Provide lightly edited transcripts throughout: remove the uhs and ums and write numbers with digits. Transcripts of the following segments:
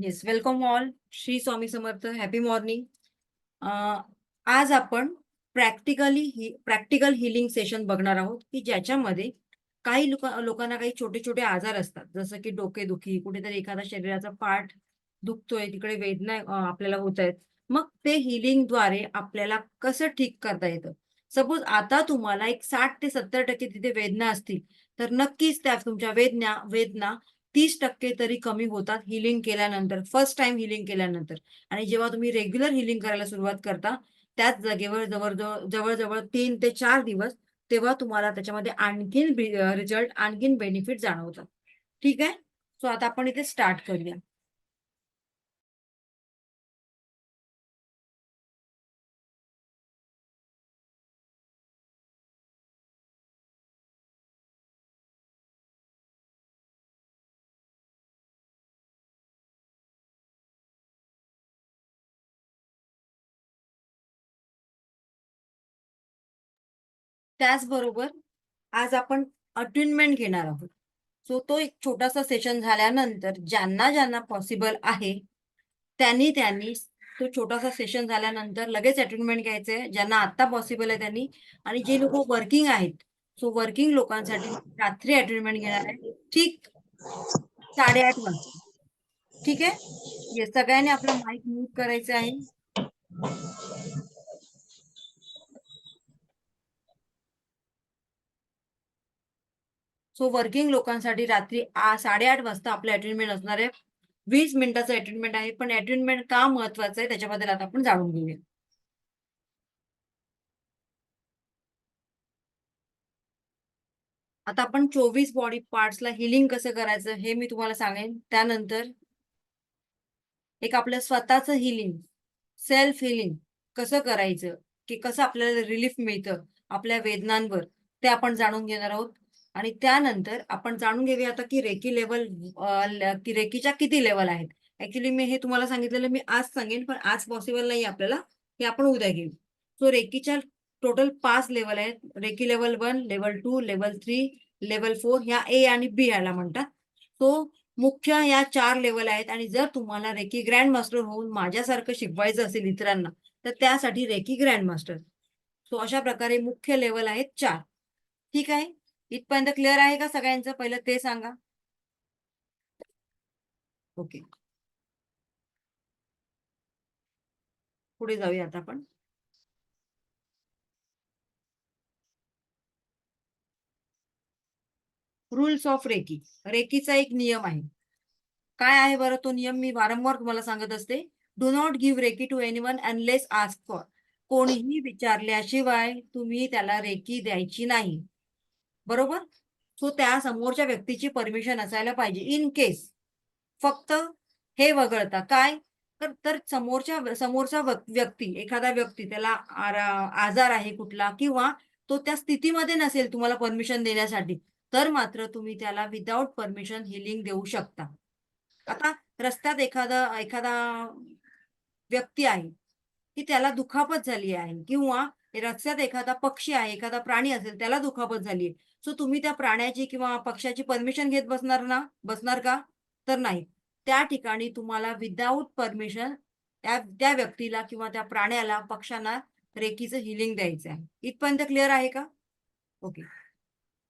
Yes, welcome all. Shri Swami Samarth. Happy morning. आज आपण practical healing session बघणार आहोत, की ज्याच्यामध्ये काही लोकांना काही छोटे छोटे आजार असतात, जसं की डोकेदुखी, कुठेतरी एखादा शरीराचा पार्ट दुखतोय, तिकडे वेदना आपल्याला होत आहेत. मग ते हिलिंगद्वारे आपल्याला कसं ठीक करता येतं. सपोज आता तुम्हाला एक 60 ते 70% तिथे वेदना असतील, तर नक्कीच त्या तुमच्या वेदना वेदना 30% तरी कमी होतात हिलिंग केल्यानंतर, फर्स्ट टाइम हिलिंग केल्यानंतर. आणि जेव्हा तुम्ही रेग्युलर हिलिंग करायला सुरुवात करता, त्याच जागेवर जवळ-जवळ 3 ते 4 दिवस, तेव्हा तुम्हाला त्याच्यामध्ये आणखीन रिझल्ट, आणखीन बेनिफिट जाणवतात. ठीक आहे? सो आता आपण इथे स्टार्ट करूया. त्याचबरोबर आज आपण अटेन्मेंट घेणार आहोत. सो तो एक छोटासा सेशन झाल्यानंतर ज्यांना पॉसिबल आहे, त्यांनी तो छोटासा सेशन झाल्यानंतर लगेच अटेन्मेंट घ्यायचंय. ज्यांना आता पॉसिबल आहे त्यांनी. आणि जे लोक वर्किंग आहेत, सो वर्किंग लोकांसाठी रात्री अटेन्मेंट घेणार आहे. ठीक 8:30 वाजता. ठीक आहे? येस, सगळ्यांनी आपला माईक म्यूट करायचं आहे. सो वर्किंग लोकांसाठी रात्री 8:30 वाजता आपलं अटेन्डमेंट असणार आहे. 20 मिनिटाचं अटेन्डमेंट आहे. पण अटेन्डमेंट का महत्वाचं आहे त्याच्याबद्दल आता आपण जाणून घेऊया. आता आपण 24 बॉडी पार्ट्सला हिलिंग कसं करायचं हे मी तुम्हाला सांगेन. त्यानंतर एक आपलं स्वतःचं हिलिंग, सेल्फ हिलिंग कसं करायचं, की कसं आपल्याला रिलीफ मिळतं आपल्या वेदनांवर, ते आपण जाणून घेणार आहोत. आणि त्यानंतर आपण जाणून घेऊया आता की रेकी लेवल, की रेकीच्या किती लेवल आहेत. ऍक्च्युली मी हे तुम्हाला सांगितलेलं मी आज सांगेन, पण आज पॉसिबल नाही आपल्याला, हे आपण उद्या घेऊ. सो रेकीच्या टोटल 5 लेवल आहेत. Reiki level 1, level 2, level 3, level 4, ह्या ए आणि बी याला म्हणतात. तो मुख्य या 4 लेवल आहेत. आणि जर तुम्हाला रेकी ग्रँड मास्टर होऊन माझ्यासारखं शिकवायचं असेल इतरांना, तर त्यासाठी रेकी ग्रँड मास्टर. सो अशा प्रकारे मुख्य लेवल आहेत 4. ठीक आहे? इथपर्यंत क्लिअर आहे का सगळ्यांचं? पहिलं ते सांगा. ओके, पुढे जाऊया आता आपण. Rules of recce. रेकीचा एक नियम आहे. काय आहे बरं तो नियम? मी वारंवार तुम्हाला सांगत असते. Do not give reiki to anyone unless ask for. कोणीही विचारल्याशिवाय तुम्ही त्याला रेकी द्यायची नाही. बरोबर? सो त्या समोरच्या व्यक्तीची परमिशन असायला पाहिजे. इन केस, फक्त हे वगळता काय, तर समोरचा व्यक्ती, एखादा व्यक्ती त्याला आजार आहे कुठला, किंवा तो त्या स्थितीमध्ये नसेल तुम्हाला परमिशन देण्यासाठी, तर मात्र तुम्ही त्याला विदाऊट परमिशन हिलिंग देऊ शकता. आता रस्त्यात एखादा एखादा व्यक्ती आहे, की त्याला दुखापत झाली आहे, किंवा रस्त्यात एखादा पक्षी आहे, एखादा प्राणी असेल, त्याला दुखापत झाली आहे. सो तुम्ही त्या प्राण्याची किंवा पक्ष्याची परमिशन घेत बसणार का? तर नाही. त्या ठिकाणी तुम्हाला विदाऊट परमिशन त्या त्या व्यक्तीला किंवा त्या प्राण्याला, पक्ष्यांना रेकीचं हिलिंग द्यायचं आहे. इथपर्यंत क्लिअर आहे का? ओके.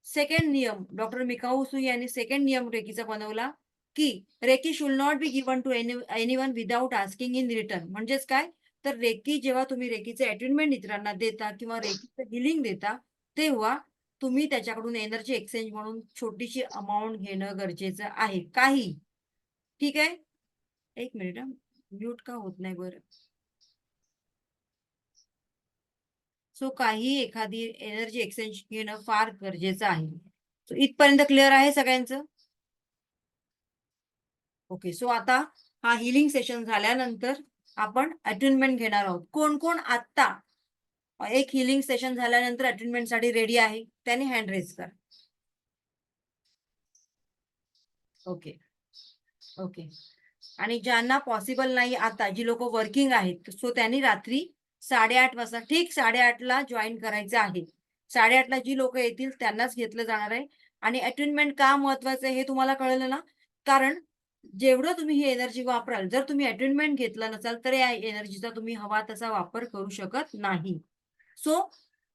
सेकंड नियम, डॉक्टर मिकाऊ सुई यांनी सेकंड नियम रेकीचा बनवला, की reiki should not be given to anyone without asking in return. म्हणजेच काय? तर रेकी, जेव्हा तुम्ही रेकीचे अटेन्मेंट इतरांना देता किंवा रेकीचं हिलिंग देता, तेव्हा तुम्ही त्याच्याकडून एनर्जी एक्सचेंज म्हणून छोटीशी अमाऊंट घेणं गरजेचं आहे. काही. ठीक आहे? एक मिनिट, म्यूट का होत नाही बरं? सो काही एखादी एनर्जी एक्सचेंज घेणं फार गरजेचं आहे. सो इथपर्यंत क्लिअर आहे सगळ्यांचं? ओके. सो आता हा हिलिंग सेशन झाल्यानंतर आपण अटेन्मेंट घेणार आहोत. कोण कोण आत्ता एक हिलिंग सेशन झाल्यानंतर अटेन्मेंटसाठी रेडी आहे? त्याने हँड रेज कर. ओके. ओके. आणि ज्यांना पॉसिबल नाही आता, जी लोक वर्किंग आहेत, सो त्यांनी रात्री 8:30 वाजता, ठीक 8:30 ला जॉईन करायचं आहे. 8:30 ला जी लोक येतील त्यांनाच घेतलं जाणार आहे. आणि अटेन्मेंट का महत्वाचं आहे हे तुम्हाला कळलं ना? कारण जेवढं तुम्ही ही एनर्जी वापराल, जर तुम्ही अटेन्डमेंट घेतला नसाल, तर या एनर्जीचा तुम्ही हवा तसा वापर करू शकत नाही. सो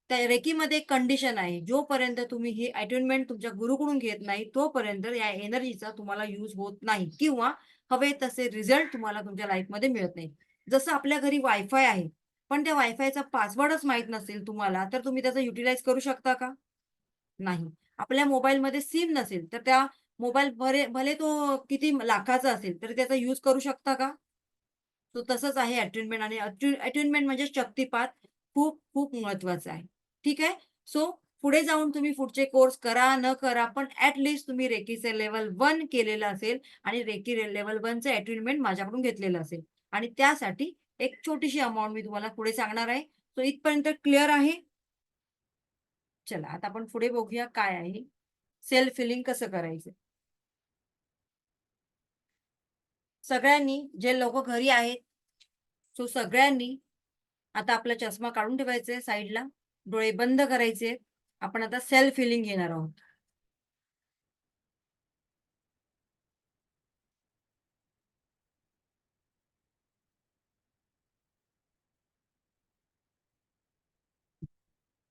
त्या रेकीमध्ये एक कंडिशन आहे. जोपर्यंत तुम्ही ही अटेन्डमेंट तुमच्या गुरुकडून घेत नाही, तोपर्यंत या एनर्जीचा तुम्हाला यूज होत नाही किंवा हवे तसे रिझल्ट तुम्हाला तुमच्या लाईफमध्ये मिळत नाही. जसं आपल्या घरी वायफाय आहे, पण त्या वायफायचा पासवर्डच माहीत नसेल तुम्हाला, तर तुम्ही त्याचा युटिलाइज करू शकता का? नाही. आपल्या मोबाईलमध्ये सिम नसेल, तर त्या मोबाईल भले भले तो किती लाखाचा असेल, तरी त्याचा यूज करू शकता का? तो तसंच आहे अटेन्मेंट आणि अटेन्मेंट म्हणजे शक्तिपात खूप खूप महत्वाचा आहे. ठीक आहे. सो पुढे जाऊन तुम्ही पुढचे कोर्स करा, न करा, पण ॲट लीस्ट तुम्ही रेकीचे लेव्हल 1 केलेलं असेल आणि रेकी लेव्हल 1चं अटेन्मेंट माझ्याकडून घेतलेलं असेल आणि त्यासाठी एक छोटीशी अमाउंट मी तुम्हाला पुढे सांगणार आहे. सो इथपर्यंत क्लिअर आहे? चला आता आपण पुढे बघूया काय आहे. सेल्फ हिलिंग कसं करायचं? सगळ्यांनी जे लोकं घरी आहेत, सो सगळ्यांनी आता आपला चष्मा काढून ठेवायचे साईडला, डोळे बंद करायचे. आपण आता सेल्फ हिलिंग घेणार आहोत.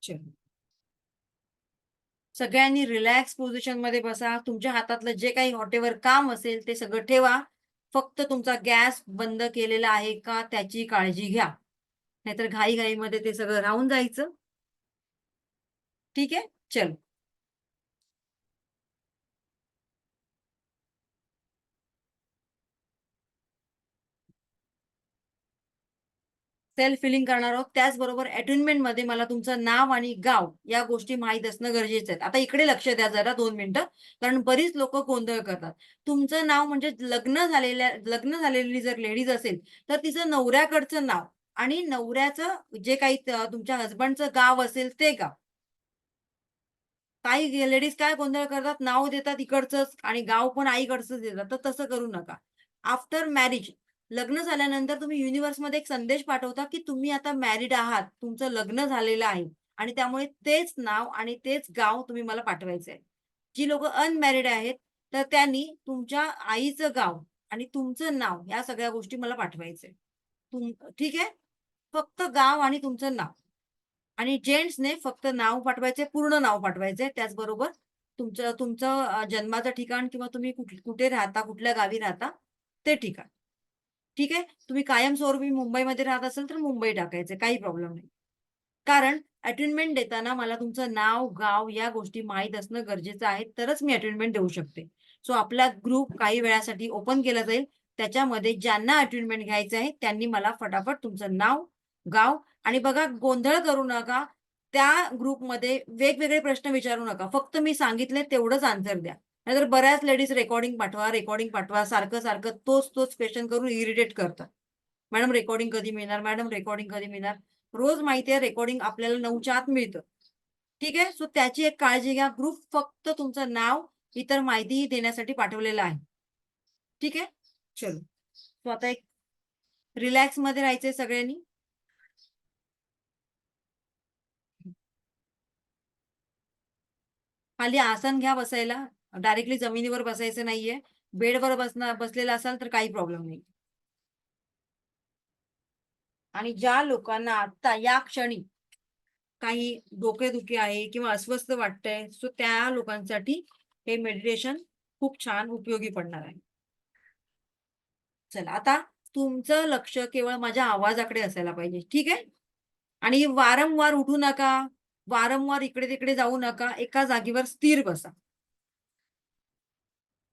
चलो. सगळ्यांनी रिलॅक्स पोझिशनमध्ये बसा. तुमच्या हातातलं जे काही व्हॉटएव्हर काम असेल ते सगळं ठेवा. फक्त तुमचा गॅस बंद केलेला आहे का त्याची काळजी घ्या. नाहीतर घाई-घाईमध्ये ते सगळं राहून जायचं. ठीक आहे? चलो. सेल्फ फिलिंग करणार आहोत. त्याचबरोबर अटेन्मेंटमध्ये मला तुमचं नाव आणि गाव या गोष्टी माहीत असणं गरजेचं आहे. आता इकडे लक्ष द्या जरा 2 मिनिटं. कारण बरीच लोकं गोंधळ करतात. तुमचं नाव म्हणजे लग्न झालेली जर लेडीज असेल, तर तिचं नवऱ्याकडचं नाव आणि नवऱ्याचं जे काही तुमच्या हसबँडचं गाव असेल ते गाव. काही लेडीज काय गोंधळ करतात, नाव देतात इकडचंच आणि गाव पण आईकडचंच देतात. तर तसं करू नका. आफ्टर मॅरेज लग्न झाल्यानंतर तुम्ही युनिव्हर्समध्ये एक संदेश पाठवता, की तुम्ही आता मॅरिड आहात. तुमचं लग्न झालेलं आहे आणि त्यामुळे तेच नाव आणि तेच गाव तुम्ही मला पाठवायचं आहे. जी लोकं अनमॅरिड आहेत, तर त्यांनी तुमच्या आईचं गाव आणि तुमचं नाव या सगळ्या गोष्टी मला पाठवायचं आहे. ठीक आहे? फक्त गाव आणि तुमचं नाव. आणि जेंट्सने फक्त नाव पाठवायचे, पूर्ण नाव पाठवायचंय. त्याचबरोबर तुमचं तुमचं जन्माचं ठिकाण किंवा तुम्ही कुठे राहता, कुठल्या गावी राहता, ते ठिकाण. ठीक आहे? तुम्ही कायमस्वरूपी मुंबईमध्ये राहत असाल, तर मुंबई टाकायचं काही प्रॉब्लेम नाही. कारण अटेन्डमेंट देताना मला तुमचं नाव, गाव या गोष्टी माहीत असणं गरजेचं आहे, तरच मी अटेन्डमेंट देऊ शकते. सो आपला ग्रुप काही वेळासाठी ओपन केला जाईल. त्याच्यामध्ये ज्यांना अटेन्डमेंट घ्यायचं आहे, त्यांनी मला फटाफट तुमचं नाव, गाव आणि बघा गोंधळ करू नका. त्या ग्रुपमध्ये वेगवेगळे प्रश्न विचारू नका. फक्त मी सांगितले तेवढंच आन्सर द्या. नाहीतर बऱ्याच लेडीज रेकॉर्डिंग पाठवा. सारखं-सारखं तोच क्वेशन करून इरिटेट करतात. मॅडम रेकॉर्डिंग कधी मिळणार? मॅडम रेकॉर्डिंग कधी मिळणार? रोज माहिती आहे रेकॉर्डिंग आपल्याला 9च्या आत मिळतं. ठीक आहे? सो त्याची एक काळजी घ्या. ग्रुप फक्त तुमचं नाव, इतर माहितीही देण्यासाठी पाठवलेला आहे. ठीक आहे? चलो. सो आता एक रिलॅक्समध्ये राहायचंय सगळ्यांनी. खाली आसन घ्या बसायला. डायरेक्टली जमिनीवर बसायचं नाहीये. बेडवर बसलेला असाल तर काही प्रॉब्लेम नाही. आणि ज्या लोकांना आत्ता या क्षणी काही डोकेदुखी आहे किंवा अस्वस्थ वाटतंय, सो त्या लोकांसाठी हे मेडिटेशन खूप छान उपयोगी पडणार आहे. चला आता तुमचं लक्ष केवळ माझ्या आवाजाकडे असायला पाहिजे. ठीक आहे? आणि वारंवार उठू नका. वारंवार इकडे-तिकडे जाऊ नका. एका जागेवर स्थिर बसा.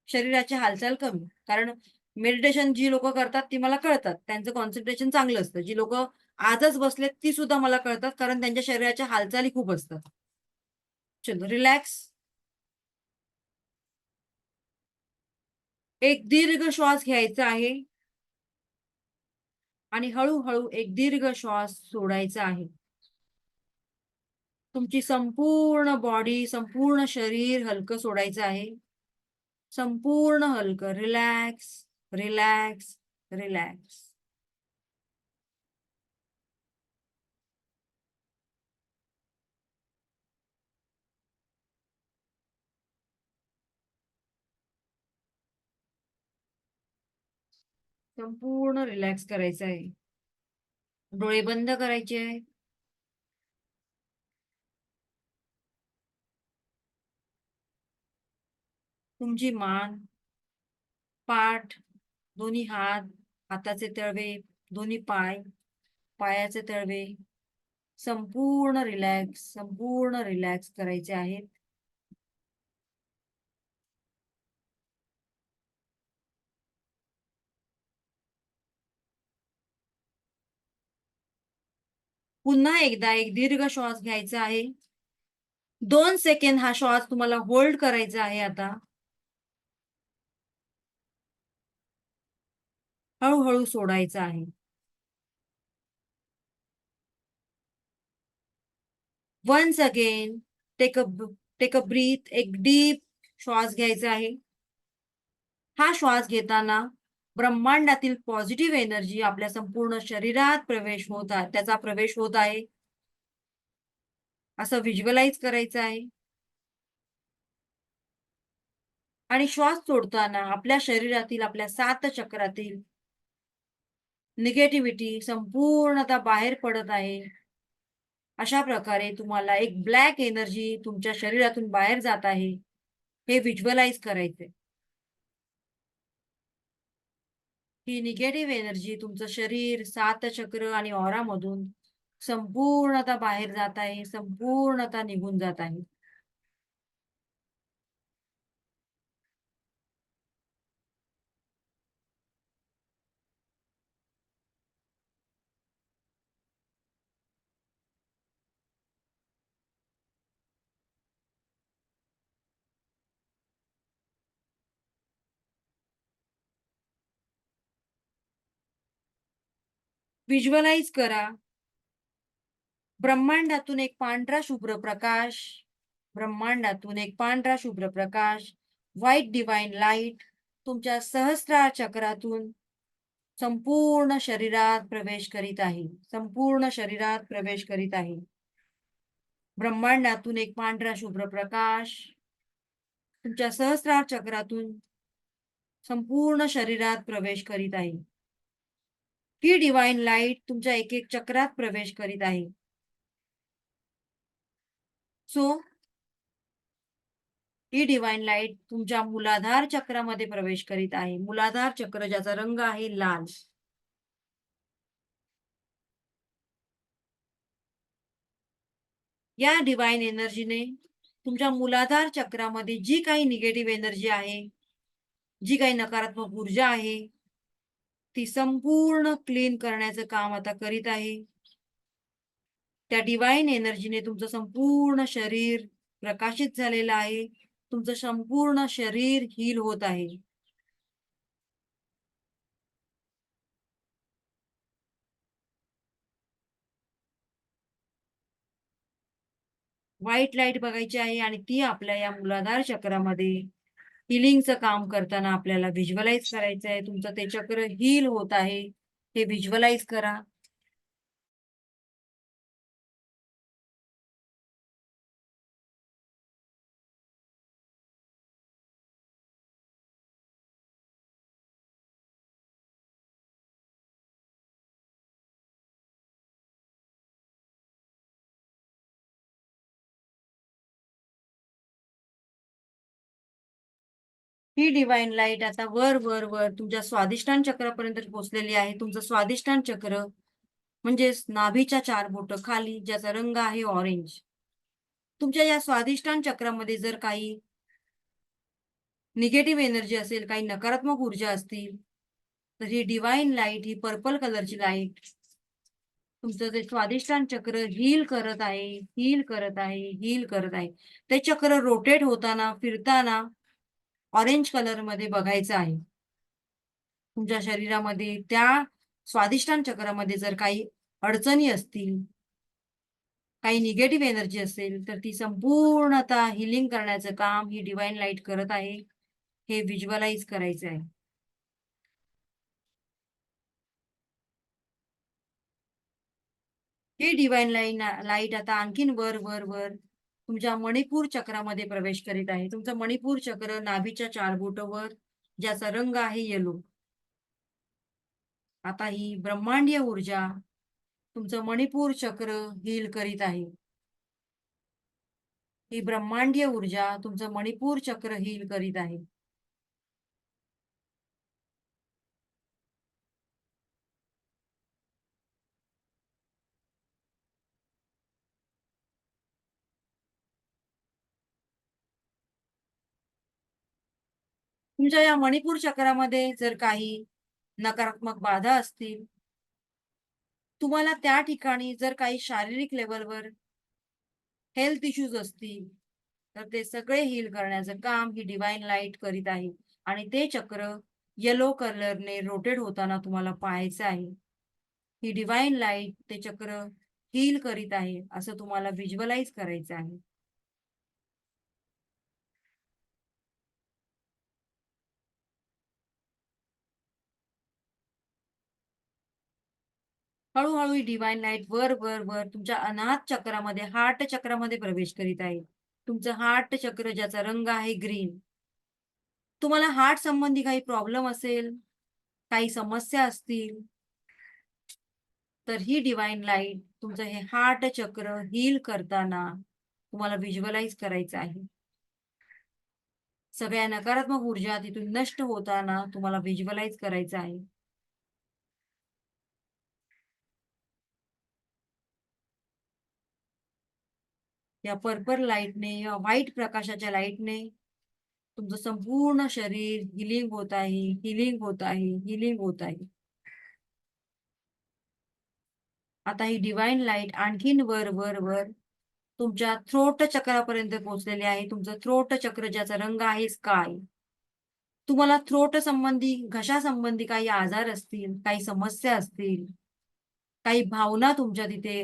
शरीराची हालचाल कमी. कारण मेडिटेशन जी लोकं करतात ती मला कळतात. त्यांचं कॉन्सन्ट्रेशन चांगलं असतं. जी लोकं आजच बसलेत ती सुद्धा मला कळतात कारण त्यांच्या शरीराच्या हालचाली खूप असतात. चलो रिलॅक्स. एक दीर्घ श्वास घ्यायचा आहे आणि हळू एक दीर्घ श्वास सोडायचा आहे. तुमची संपूर्ण बॉडी, संपूर्ण शरीर हलकं सोडायचं आहे. संपूर्ण हलकं. Relax, relax, relax. संपूर्ण रिलॅक्स करायचं आहे. डोळे बंद करायचे आहे. तुमची मान, पाठ, दोन्ही हात, हाताचे तळवे, दोन्ही पाय, पायाचे तळवे संपूर्ण रिलॅक्स करायचे आहेत. पुन्हा एकदा एक दीर्घ श्वास घ्यायचा आहे. 2 सेकंद हा श्वास तुम्हाला होल्ड करायचा आहे आता. हळूहळू सोडायचा आहे. Once again take a breath. एक डीप श्वास घ्यायचा आहे. हा श्वास घेताना ब्रह्मांडातील पॉझिटिव्ह एनर्जी आपल्या संपूर्ण शरीरात त्याचा प्रवेश होत आहे असं व्हिज्युअलाइज करायचं आहे. आणि श्वास सोडताना आपल्या शरीरातील आपल्या 7 चक्रातील निगेटिव्हिटी संपूर्णतः बाहेर पडत आहे. अशा प्रकारे तुम्हाला एक ब्लॅक एनर्जी तुमच्या शरीरातून बाहेर जात आहे हे व्हिज्युअलाइज करायचंय. ही निगेटिव्ह एनर्जी तुमचं शरीर, 7 चक्र आणि ऑरा मधून संपूर्णतः बाहेर जात आहे, संपूर्णतः निघून जात आहे. व्हिज्युअलाइज करा. ब्रह्मांडातून एक पांढरा शुभ्र प्रकाश, ब्रह्मांडातून एक पांढरा शुभ्र प्रकाश, व्हाईट डिवाइन लाईट तुमच्या सहस्रार चक्रातून संपूर्ण शरीरात प्रवेश करीत आहे. संपूर्ण शरीरात प्रवेश करीत आहे. ब्रह्मांडातून एक पांढरा शुभ्र प्रकाश तुमच्या सहस्रार चक्रातून संपूर्ण शरीरात प्रवेश करीत आहे. ही डिवाइन लाईट तुमच्या एक एक चक्रात प्रवेश करीत आहे. सो ही डिवाइन लाईट तुमच्या मूलाधार चक्रामध्ये प्रवेश करीत आहे. मूलाधार चक्र ज्याचा रंग आहे लाल. या डिवाइन एनर्जीने तुमच्या मूलाधार चक्रामध्ये जी काही निगेटिव्ह एनर्जी आहे, जी काही नकारात्मक ऊर्जा आहे, ती संपूर्ण क्लीन करण्याचं काम आता करीत आहे. त्या डिवाइन एनर्जीने तुमचं संपूर्ण शरीर प्रकाशित झालेलं आहे. तुमचं संपूर्ण शरीर हील होत आहे. व्हाईट लाईट बघायची आहे आणि ती आपल्या या मूलाधार चक्रामध्ये हिलिंगचं काम करताना आपल्याला व्हिज्युअलाइज करायचं आहे. तुमचं ते चक्र हील होत आहे हे व्हिज्युअलाइज करा. ही डिवाइन लाईट आता वर वर वर तुमच्या स्वादिष्टान चक्रापर्यंत पोहोचलेली आहे. तुमचं स्वादिष्टान चक्र म्हणजे नाभीच्या 4 बोट खाली ज्याचा रंग आहे ऑरेंज. तुमच्या या स्वादिष्टान चक्रामध्ये जर काही निगेटिव्ह एनर्जी असेल, काही नकारात्मक ऊर्जा असतील, तर ही डिवाइन लाईट, ही पर्पल कलरची लाईट तुमचं ते स्वादिष्टान चक्र हील करत आहे, हील करत आहे, हील करत आहे. ते चक्र रोटेट होताना, फिरताना ऑरेंज कलर मध्ये बघायचं आहे. तुमच्या शरीरामध्ये त्या स्वादिष्टान चक्रामध्ये जर काही अडचणी असतील, काही निगेटिव्ह एनर्जी असेल, तर ती संपूर्णतः हिलिंग करण्याचं काम ही डिवाइन लाईट करत आहे. हे व्हिज्युअलाइज करायचं आहे. ही डिवाइन लाईट आता आणखीन वर वर वर तुमच्या मणिपूर चक्रामध्ये प्रवेश करीत आहे. तुमचं मणिपूर चक्र नाभीच्या 4 बोटावर ज्याचा रंग आहे येलो. आता ही ब्रह्मांडीय ऊर्जा तुमचं मणिपूर चक्र हील करीत आहे. ही ब्रह्मांडीय ऊर्जा तुमचं मणिपूर चक्र हील करीत आहे. तुमच्या या मणिपूर चक्रामध्ये जर काही नकारात्मक बाधा असतील, तुम्हाला त्या ठिकाणी जर काही शारीरिक लेवलवर हेल्थ इश्यूज असतील, तर ते सगळे हील करण्याचं काम ही डिवाइन लाईट करीत आहे. आणि ते चक्र येलो कलरने रोटेट होताना तुम्हाला पाहायचं आहे. ही डिवाइन लाईट ते चक्र हील करीत आहे असं तुम्हाला व्हिज्युअलाइज करायचं आहे. हळूहळू ही डिवाइन लाईट वर वर वर तुमच्या अनाहत चक्रामध्ये, हार्ट चक्रामध्ये प्रवेश करीत आहे. तुमचं हार्ट चक्र ज्याचा रंग आहे ग्रीन. तुम्हाला हार्ट संबंधी काही प्रॉब्लेम असेल, काही समस्या असतील, तर ही डिवाइन लाईट तुमचं हे हार्ट चक्र हील करताना तुम्हाला व्हिज्युअलाइज करायचं आहे. सगळ्या नकारात्मक ऊर्जा तिथून नष्ट होताना तुम्हाला व्हिज्युअलाइज करायचं आहे. या पर्पल लाईटने या व्हाईट प्रकाशाच्या लाईटने तुमचं संपूर्ण शरीर हिलिंग होत आहे, हिलिंग होत आहे, हिलिंग होत आहे. आता ही डिवाइन लाईट आणखीन वर वर वर तुमच्या थ्रोट चक्रापर्यंत पोहोचलेले आहे. तुमचं थ्रोट चक्र ज्याचा रंग आहे स्काय. तुम्हाला थ्रोट संबंधी, घशा संबंधी काही आजार असतील, काही समस्या असतील, काही भावना तुमच्या तिथे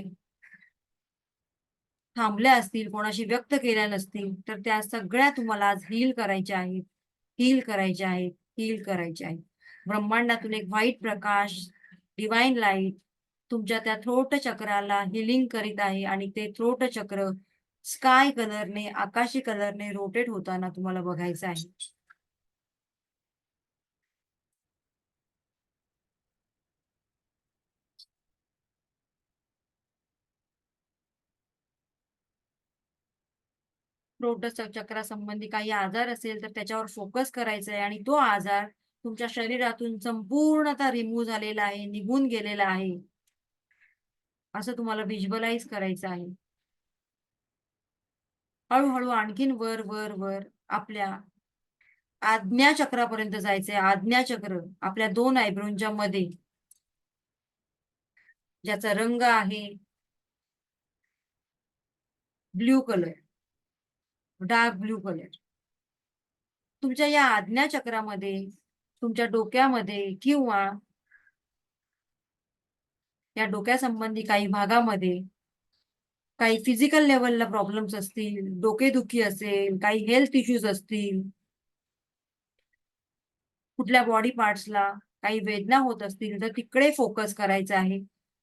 थांबल्या असतील, कोणाशी व्यक्त केल्या नसतील, तर त्या सगळ्या तुम्हाला आज हील करायच्या आहेत, हील करायच्या आहेत, हील करायच्या आहेत. ब्रह्मांडातून एक व्हाईट प्रकाश, डिवाइन लाईट तुमच्या त्या थ्रोट चक्राला हिलिंग करीत आहे आणि ते थ्रोट चक्र स्काय कलरने, आकाशी कलरने रोटेट होताना तुम्हाला बघायचं आहे. थ्रोट चक्रासंबंधी काही आजार असेल तर त्याच्यावर फोकस करायचा आहे आणि तो आजार तुमच्या शरीरातून संपूर्णतः रिमूव्ह झालेला आहे, निघून गेलेला आहे, असं तुम्हाला व्हिज्युअलाइज करायचं आहे. हळूहळू आणखीन वर वर वर आपल्या आज्ञा चक्रापर्यंत जायचंय. आज्ञा चक्र आपल्या दोन आयब्रोंच्या मध्ये, ज्याचा रंग आहे blue colour, dark blue colour. तुमच्या या आज्ञा चक्रामध्ये, तुमच्या डोक्यामध्ये किंवा या डोक्यासंबंधी काही भागामध्ये काही फिजिकल लेवलला प्रॉब्लेम्स असतील, डोकेदुखी असेल, काही हेल्थ इश्यूज असतील, कुठल्या बॉडी पार्ट्सला काही वेदना होत असतील, तर तिकडे फोकस करायचा आहे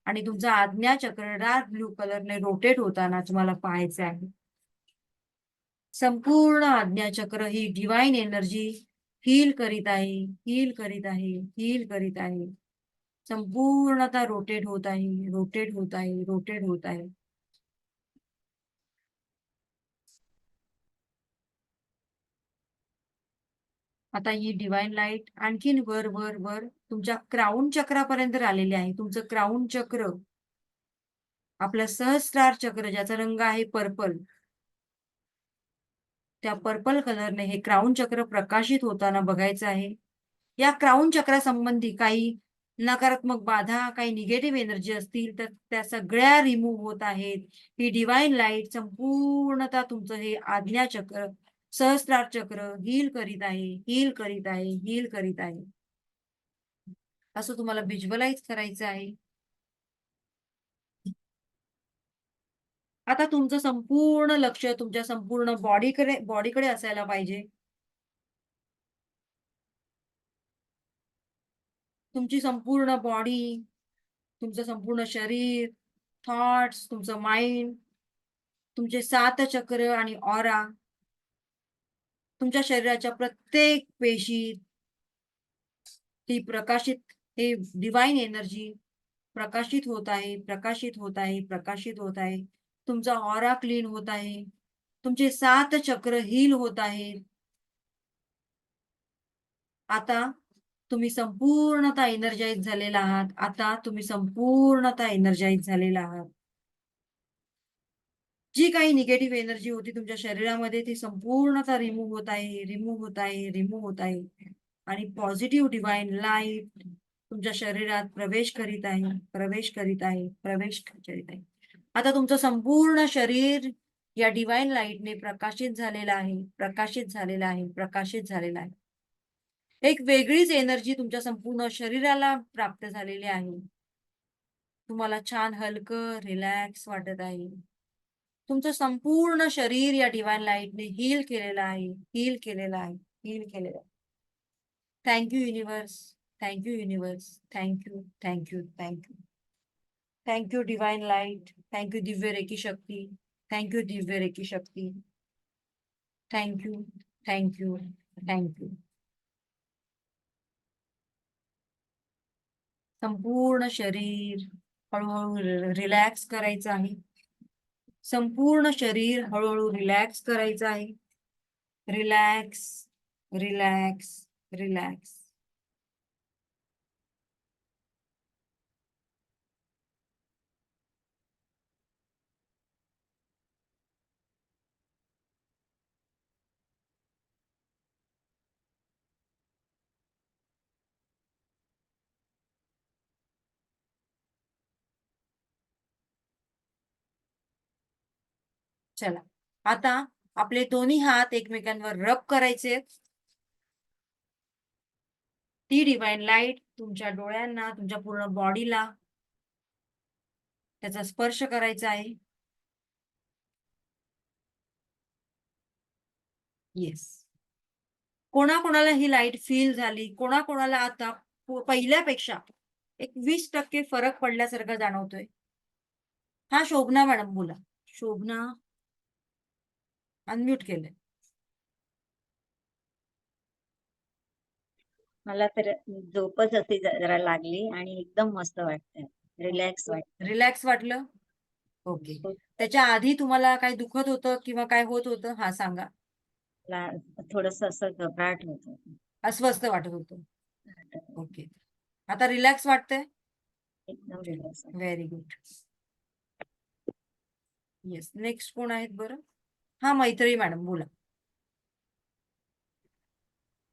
आणि तुमचा आज्ञा चक्र डार्क ब्लू कलरने रोटेट होताना तुम्हाला पाहायचं आहे. संपूर्ण आज्ञा चक्र ही डिवाइन एनर्जी हील करीत आहे, हील करीत आहे, हील करीत आहे. संपूर्णतः रोटेट होत आहे, रोटेट होत आहे, रोटेट होत आहे. आता ही डिवाइन लाईट आणखीन वर वर वर तुमच्या क्राउन चक्रापर्यंत आलेली आहे. तुमचं क्राउन चक्र, आपलं सहस्त्रार चक्र ज्याचा रंग आहे पर्पल, त्या पर्पल कलरने हे क्राउन चक्र प्रकाशित होताना बघायचं आहे. या क्राउन चक्रासंबंधी काही नकारात्मक बाधा, काही निगेटिव्ह एनर्जी असतील तर त्या सगळ्या रिमूव्ह होत आहेत. ही डिवाइन लाईट संपूर्णतः तुमचं हे आज्ञा चक्र, सहस्त्रार चक्र हील करीत आहे, हील करीत आहे, हील करीत आहे. असं तुम्हाला व्हिज्युअलाइज करायचं आहे. आता तुमचं संपूर्ण लक्ष तुमच्या संपूर्ण बॉडीकडे असायला पाहिजे. तुमची संपूर्ण बॉडी, तुमचं संपूर्ण शरीर, थॉट्स, तुमचं माइंड, तुमचे 7 चक्र आणि ऑरा, तुमच्या शरीराच्या प्रत्येक पेशी ती प्रकाशित हे डिवाइन एनर्जी प्रकाशित होत आहे, प्रकाशित होत आहे, प्रकाशित होत आहे. तुमचा ऑरा क्लीन होत आहे. तुमचे 7 चक्र हील होत आहेत. आता तुम्ही संपूर्णतः एनर्जाइज झालेला आहात. आता तुम्ही संपूर्णतः एनर्जाइज झालेला आहात. जी काही निगेटिव्ह एनर्जी होती तुमच्या शरीरामध्ये ती संपूर्णतः रिमूव्ह होत आहे, रिमूव्ह होत आहे, रिमूव्ह होत आहे. आणि पॉझिटिव्ह डिवाइन लाईट तुमच्या शरीरात प्रवेश करीत आहे, प्रवेश करीत आहे, प्रवेश करीत आहे. आता तुमचं संपूर्ण शरीर या डिवाइन लाईटने प्रकाशित झालेलं आहे, प्रकाशित झालेलं आहे, प्रकाशित झालेलं आहे. एक वेगळीच एनर्जी तुमच्या संपूर्ण शरीराला प्राप्त झालेली आहे. तुम्हाला छान हलकं रिलॅक्स वाटत आहे. तुमचं संपूर्ण शरीर या डिवाइन लाईटने हील केलेलं आहे, हील केलेलं आहे, हील केलेलं आहे. Thank you universe, thank you universe, thank you, thank you, thank you. Thank you divine light, thank you दिव्य रेकी शक्ती, थँक्यू दिव्य रेकी शक्ती. Thank you, thank you, thank you. संपूर्ण शरीर हळूहळू रिलॅक्स करायचं आहे. संपूर्ण शरीर हळूहळू रिलॅक्स करायचं आहे. Relax, relax, relax. चला आता आपले दोन्ही हात एकमेकांवर रब करायचे. ती डिवाइन लाईट तुमच्या डोळ्यांना, तुमच्या पूर्ण बॉडीला त्याचा स्पर्श करायचा आहे. येस. कोणाकोणाला ही लाईट फील झाली, कोणाकोणाला आता पहिल्यापेक्षा एक 20% फरक पडल्यासारखं जाणवतोय. हा शोभना मॅडम बोला. शोभना अनम्यूट केलंय. मला तर झोपच अशी जरा लागली आणि एकदम मस्त वाटतंय, रिलॅक्स वाटतंय. रिलॅक्स वाटलं? ओके. त्याच्या आधी तुम्हाला काय दुखत होतं किंवा काय होत होतं? हा सांगा. थोडस असं घबराट होत होतं. अस्वस्थ वाटत होतं. ओके. आता रिलॅक्स वाटतंय? एकदम रिलॅक्स वाटतंय. Very good. येस. नेक्स्ट कोण आहेत बरं? हा मैत्री मॅडम बोला.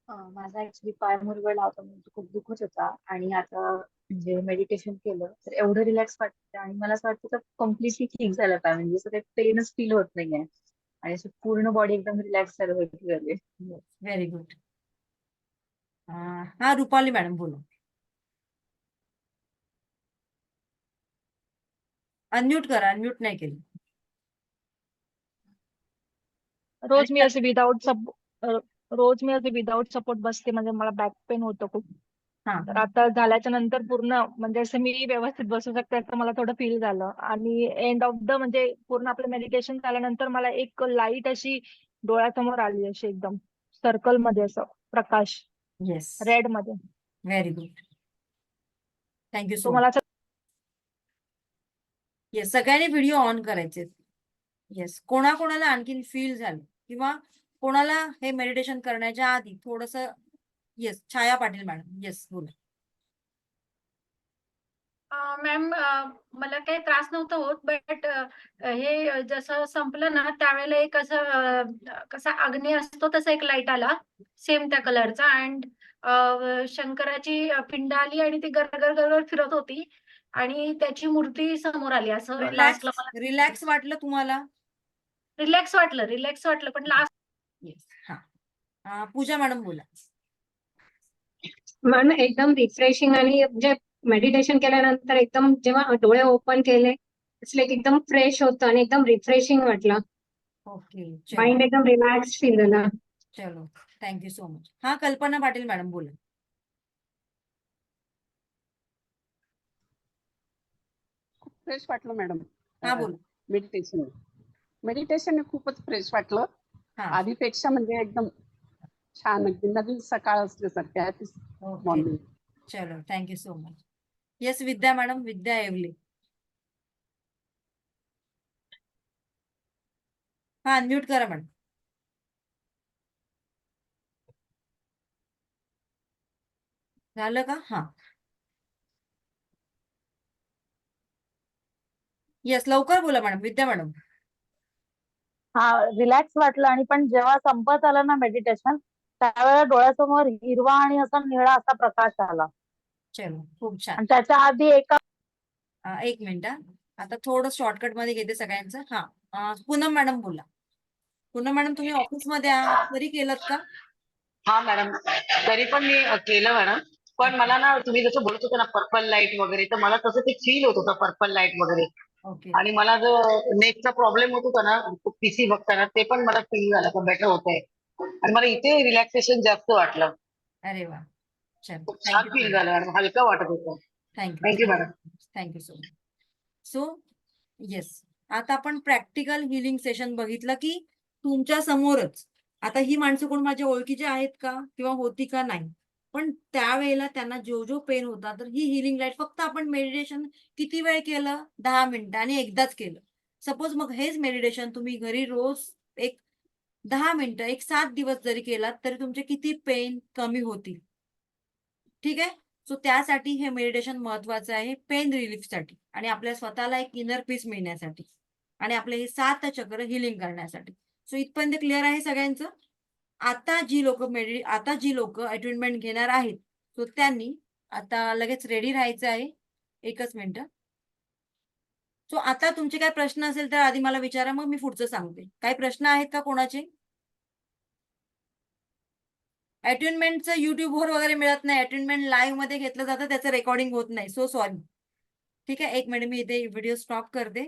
माझा ऍक्च्युली पाय मुरगळला होता, म्हणजे खूप दुखत होता आणि आता म्हणजे मेडिटेशन केलं तर एवढं रिलॅक्स वाटतं आणि मला असं वाटतं तर कम्प्लिटली ठीक झालं पाय, म्हणजे असं काही पेनच फील होत नाहीये आणि असं पूर्ण बॉडी एकदम रिलॅक्स झाली. Very good. हा रुपाली मॅडम बोला. अनम्यूट करा, अनम्यूट नाही केलं. रोज मी असे विदाऊट सपोर्ट बसते, म्हणजे मला बॅक पेन होतं खूप. हा. तर आता झाल्याच्या नंतर पूर्ण म्हणजे असं मी व्यवस्थित बसू शकते असं मला थोडं फील झालं. आणि एंड ऑफ द म्हणजे पूर्ण आपलं मेडिटेशन झाल्यानंतर मला एक लाईट अशी डोळ्यासमोर आली, अशी एकदम सर्कल मध्ये असं प्रकाश येस. रेड मध्ये. Very good. थँक्यू तो सो मला मच. येस. सगळ्यांनी व्हिडिओ ऑन करायचे. येस. कोणाकोणाला आणखीन फील झालं किंवा कोणाला हे मेडिटेशन करण्याच्या आधी थोडस. येस. छाया पाटील मॅडम. येस बोला. मॅम मला काही त्रास नव्हता होत, बट हे जसं संपलं ना त्यावेळेला एक असं कसा अग्नी असतो तसा एक लाईट आला सेम त्या कलरचा, अँड शंकराची पिंड आली आणि ती गरगर गरगर फिरत होती आणि त्याची मूर्ती समोर आली. असं लास्टला मला रिलॅक्स वाटलं तुम्हाला? रिलॅक्स वाटलं पण लास्ट. येस. हा पूजा मॅडम बोला. मॅम एकदम रिफ्रेशिंग आणि म्हणजे मेडिटेशन केल्यानंतर एकदम जेव्हा डोळे ओपन केले एकदम फ्रेश होतं आणि एकदम रिफ्रेशिंग वाटलं. ओके. माइंड एकदम रिलॅक्स फील झालं. चलो थँक्यू सो मच. हा कल्पना पाटील मॅडम बोला. खूप फ्रेश वाटलं मॅडम. हा बोला. मेडिटेशन खूपच फ्रेश वाटलं. हा. आधीपेक्षा म्हणजे एकदम छान, अगदी नवीन सकाळ असल्यासारखे. Happy morning. चलो थँक्यू सो मच. येस विद्या मॅडम, विद्या येवले. हा अनम्यूट करा मॅडम. झालं का? हा येस लवकर बोला मॅडम, विद्या मॅडम. हा रिलॅक्स वाटलं आणि पण जेव्हा संपत आलं ना मेडिटेशन त्यावेळेला डोळ्यासमोर हिरवा आणि असा निळा असा प्रकाश आला चलो खूप छान. आणि त्याच्या आधी एका एक मिनिट हा. आता थोडं शॉर्टकट मध्ये घेते सगळ्यांचं. हा पूनम मॅडम बोला. पूनम मॅडम तुम्ही ऑफिसमध्ये आहात तरी केलं का? हा मॅडम, तरी पण मी केलं मॅडम. पण मला ना तुम्ही जसं बोलत होता ना पर्पल लाईट वगैरे, तर मला तसं ते फील होत होतं पर्पल लाईट वगैरे. ओके. आणि मला जो नेकचा प्रॉब्लेम होत होता ना पीसी बघताना, ते पण मला फील झालं का बेटर होतंय. आणि मला इथे रिलॅक्सेशन जास्त वाटलं. अरे वा. चलो खूप छान थँक्यू फील झालं मॅडम, हलका वाटत होतं. Thank you thank you madam. Thank you so much. So yes, आता आपण प्रॅक्टिकल हिलिंग सेशन बघितलं की तुमच्या समोरच. आता ही माणसं कोण माझ्या ओळखीचे आहेत का किंवा होती का नाही, पण त्यावेळेला त्यांना जो पेन होता, तर ही हिलिंग लाईट फक्त आपण मेडिटेशन किती वेळ केलं? 10 मिनिटं आणि एकदाच केलं. सपोज मग हेच मेडिटेशन तुम्ही घरी रोज एक 10 मिनिटं, एक 7 दिवस जरी केलात तरी तुमचे किती पेन कमी होतील. ठीक आहे. सो त्यासाठी हे मेडिटेशन महत्वाचं आहे, पेन रिलीफसाठी आणि आपल्या स्वतःला एक इनर पीस मिळण्यासाठी आणि आपले हे 7 चक्र हिलिंग करण्यासाठी. सो इथपर्यंत क्लिअर आहे सगळ्यांचं? आता जी लोक अटेंडमेंट घेणार आहेत, सो त्यांनी आता लगेच रेडी राहायचं आहे. एकच मिनिट. सो आता तुमचे काय प्रश्न असेल तर आधी मला विचारा, मग मी पुढचं सांगते. काही प्रश्न आहेत का कोणाचे? अटेंडमेंटचं युट्यूबवर वगैरे मिळत नाही. अटेंडमेंट लाईव्ह मध्ये घेतलं जातं, त्याचं रेकॉर्डिंग होत नाही. So sorry. ठीक आहे, एक मिनिट मी इथे व्हिडिओ स्टॉप करते.